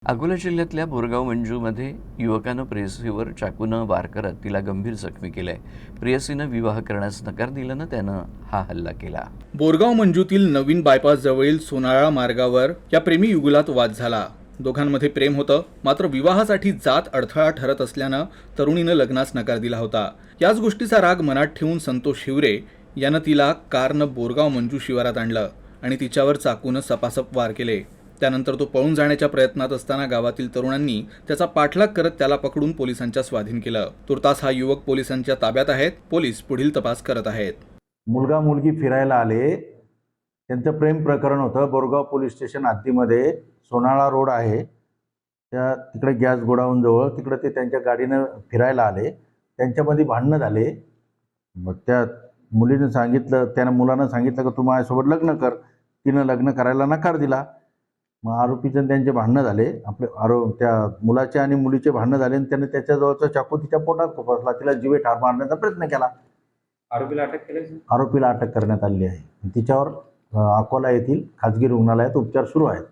अकोला जिल्ह्यातल्या बोरगाव मंजूमध्ये युवकानं प्रेयसीवर चाकूनं वार करत तिला गंभीर जखमी केलंय। प्रेयसीनं विवाह करण्यास नकार दिल्यानं त्यानं हा हल्ला केला। बोरगाव मंजूतील नवीन बायपास जवळील सोनाळा मार्गावर या प्रेमी युगुलात वाद झाला। दोघांमध्ये प्रेम होतं, मात्र विवाहासाठी जात अडथळा ठरत असल्यानं तरुणीनं लग्नास नकार दिला होता। याच गोष्टीचा राग मनात ठेवून संतोष हिवरे यानं तिला कारनं बोरगाव मंजू शिवारात आणलं आणि तिच्यावर चाकूनं सपासप वार केले। त्यानंतर तो पळून जाण्याच्या प्रयत्नात असताना गावातील तरुणांनी त्याचा पाठलाग करत त्याला पकडून पोलिसांच्या स्वाधीन केलं। तुर्तास हा युवक पोलिसांच्या ताब्यात आहेत। पोलीस पुढील तपास करत आहेत। मुलगा मुलगी फिरायला आले, त्यांचं प्रेम प्रकरण होतं। बोरगाव पोलीस स्टेशन हद्दीमध्ये सोनाळा रोड आहे, त्या तिकडे गॅस गोडाऊन जवळ तिकडे ते त्यांच्या गाडीनं फिरायला आले। त्यांच्यामध्ये भांडणं झाले। मग त्या मुलीनं सांगितलं, त्या मुलानं सांगितलं की तू माझ्यासोबत लग्न कर। तिनं लग्न करायला नकार दिला। मग आरोपीचं त्यांचे भांडणं झाले, त्या मुलाचे आणि मुलीचे भांडणं झाले आणि त्याने त्याच्याजवळचा चाकू तिच्या पोटात खुपसला, तिला जीवे ठार मारण्याचा प्रयत्न केला। आरोपीला अटक केली? आरोपीला अटक करण्यात आली आहे। तिच्यावर अकोला येथील खाजगी रुग्णालयात उपचार सुरू आहेत।